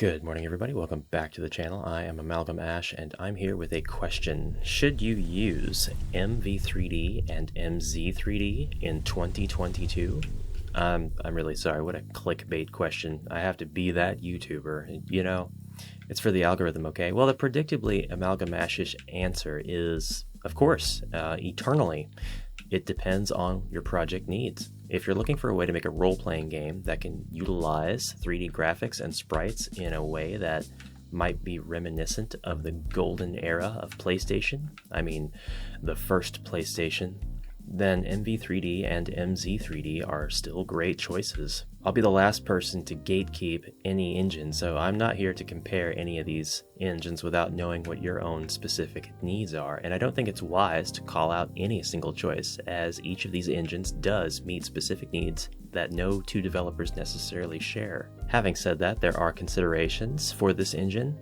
Good morning, everybody. Welcome back to the channel. I am AmalgamAsh, and I'm here with a question. Should you use MV3D and MZ3D in 2022? I'm really sorry. What a clickbait question. I have to be that YouTuber. You know, it's for the algorithm, okay? Well, the predictably AmalgamAsh-ish answer is, of course, eternally. It depends on your project needs. If you're looking for a way to make a role-playing game that can utilize 3D graphics and sprites in a way that might be reminiscent of the golden era of PlayStation, I mean, the first PlayStation, then MV3D and MZ3D are still great choices. I'll be the last person to gatekeep any engine, so I'm not here to compare any of these engines without knowing what your own specific needs are, and I don't think it's wise to call out any single choice, as each of these engines does meet specific needs that no two developers necessarily share. Having said that, there are considerations for this engine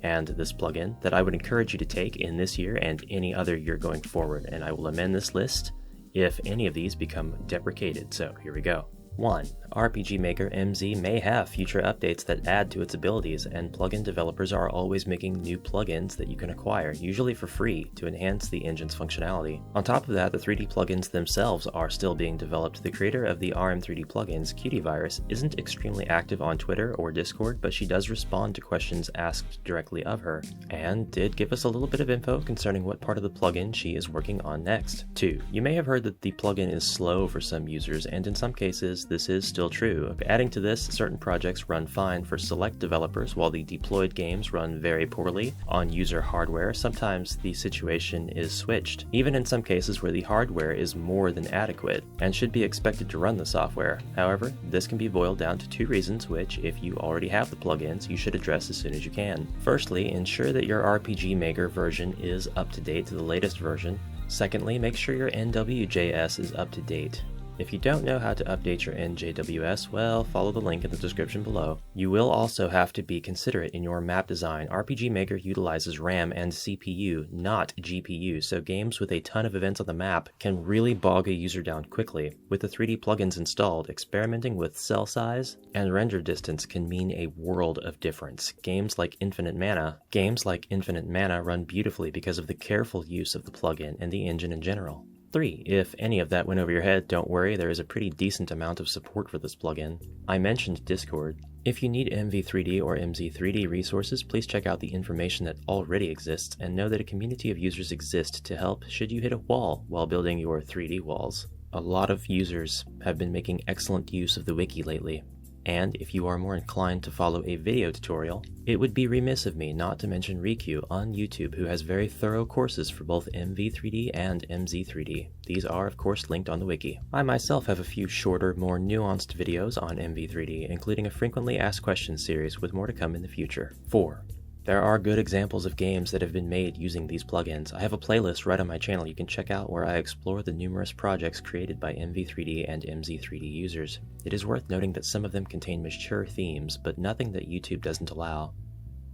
and this plugin that I would encourage you to take in this year and any other year going forward, and I will amend this list if any of these become deprecated. So here we go. 1. RPG Maker MZ may have future updates that add to its abilities, and plugin developers are always making new plugins that you can acquire, usually for free, to enhance the engine's functionality. On top of that, the 3D plugins themselves are still being developed. The creator of the RM3D plugins, QtVirus, isn't extremely active on Twitter or Discord, but she does respond to questions asked directly of her, and did give us a little bit of info concerning what part of the plugin she is working on next. 2. You may have heard that the plugin is slow for some users, and in some cases this is still true. Adding to this, certain projects run fine for select developers while the deployed games run very poorly on user hardware. Sometimes the situation is switched, even in some cases where the hardware is more than adequate and should be expected to run the software. However, this can be boiled down to two reasons which, if you already have the plugins, you should address as soon as you can. Firstly, ensure that your RPG Maker version is up to date to the latest version. Secondly, make sure your NWJS is up to date. If you don't know how to update your NJWS, well, follow the link in the description below. You will also have to be considerate in your map design. RPG Maker utilizes RAM and CPU, not GPU, so games with a ton of events on the map can really bog a user down quickly. With the 3D plugins installed, experimenting with cell size and render distance can mean a world of difference. Games like Infinite Mana run beautifully because of the careful use of the plugin and the engine in general. 3. If any of that went over your head, don't worry, there is a pretty decent amount of support for this plugin. I mentioned Discord. If you need MV3D or MZ3D resources, please check out the information that already exists and know that a community of users exist to help should you hit a wall while building your 3D walls. A lot of users have been making excellent use of the wiki lately. And if you are more inclined to follow a video tutorial, it would be remiss of me not to mention Riku on YouTube, who has very thorough courses for both MV3D and MZ3D. These are of course linked on the wiki. I myself have a few shorter, more nuanced videos on MV3D, including a frequently asked questions series with more to come in the future. 4. There are good examples of games that have been made using these plugins. I have a playlist right on my channel you can check out where I explore the numerous projects created by MV3D and MZ3D users. It is worth noting that some of them contain mature themes, but nothing that YouTube doesn't allow.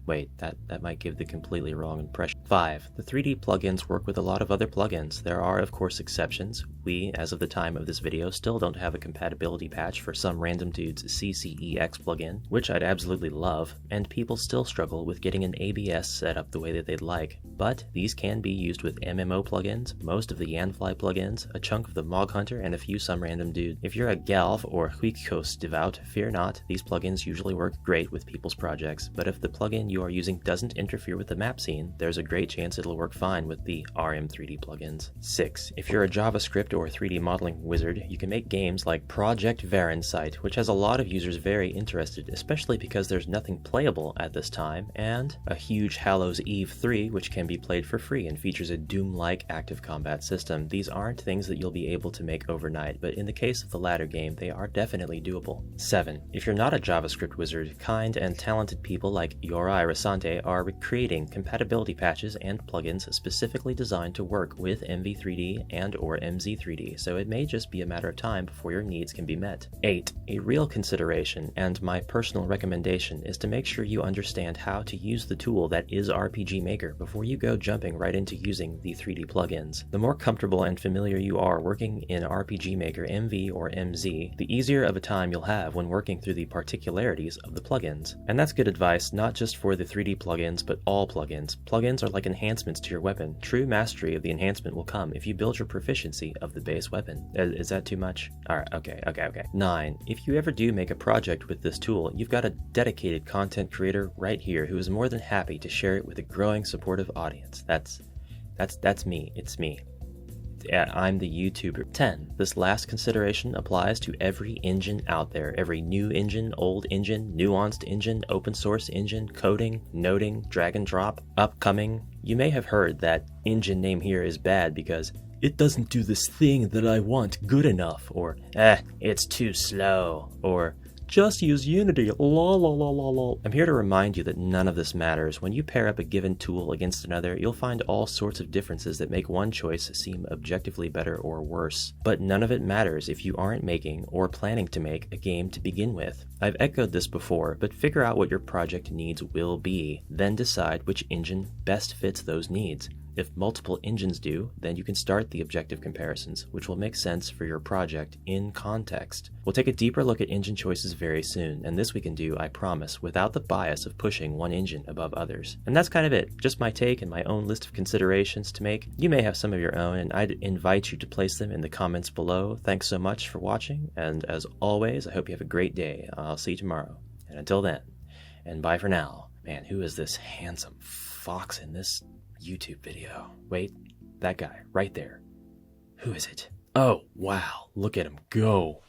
Wait, that might give the completely wrong impression. 5. The 3D plugins work with a lot of other plugins. There are, of course, exceptions. We, as of the time of this video, still don't have a compatibility patch for some random dude's CCEX plugin, which I'd absolutely love, and people still struggle with getting an ABS set up the way that they'd like. But these can be used with MMO plugins, most of the Yanfly plugins, a chunk of the Mog Hunter, and a few some random dude. If you're a Galv or Huikos devout, fear not, these plugins usually work great with people's projects, but if the plugin you are using doesn't interfere with the map scene, there's a great chance it'll work fine with the RM3D plugins. 6. If you're a JavaScript or 3D modeling wizard, you can make games like Project Varansight, which has a lot of users very interested, especially because there's nothing playable at this time, and a huge Hallows Eve 3, which can be played for free and features a Doom-like active combat system. These aren't things that you'll be able to make overnight, but in the case of the latter game, they are definitely doable. 7. If you're not a JavaScript wizard, kind and talented people like Yorai Rasante are creating compatibility patches patches and plugins specifically designed to work with MV3D and or MZ3D, so it may just be a matter of time before your needs can be met. 8. A real consideration, and my personal recommendation, is to make sure you understand how to use the tool that is RPG Maker before you go jumping right into using the 3D plugins. The more comfortable and familiar you are working in RPG Maker MV or MZ, the easier of a time you'll have when working through the particularities of the plugins. And that's good advice not just for the 3D plugins, but all plugins. Plugins are like enhancements to your weapon. True mastery of the enhancement will come if you build your proficiency of the base weapon. Is that too much? Alright, okay. 9. If you ever do make a project with this tool, you've got a dedicated content creator right here who is more than happy to share it with a growing supportive audience. That's me. It's me. I'm the YouTuber. 10. This last consideration applies to every engine out there. Every new engine, old engine, nuanced engine, open source engine, coding, noding, drag and drop, upcoming. You may have heard that engine name here is bad because it doesn't do this thing that I want good enough, or it's too slow, or just use Unity, lol lol lol lol lol. I'm here to remind you that none of this matters. When you pair up a given tool against another, you'll find all sorts of differences that make one choice seem objectively better or worse. But none of it matters if you aren't making or planning to make a game to begin with. I've echoed this before, but figure out what your project needs will be, then decide which engine best fits those needs. If multiple engines do, then you can start the objective comparisons, which will make sense for your project in context. We'll take a deeper look at engine choices very soon, and this we can do, I promise, without the bias of pushing one engine above others. And that's kind of it, just my take and my own list of considerations to make. You may have some of your own, and I'd invite you to place them in the comments below. Thanks so much for watching, and as always, I hope you have a great day. I'll see you tomorrow, and until then, and bye for now. Man, who is this handsome fox in this YouTube video? Wait, that guy right there. Who is it? Oh, wow, look at him go.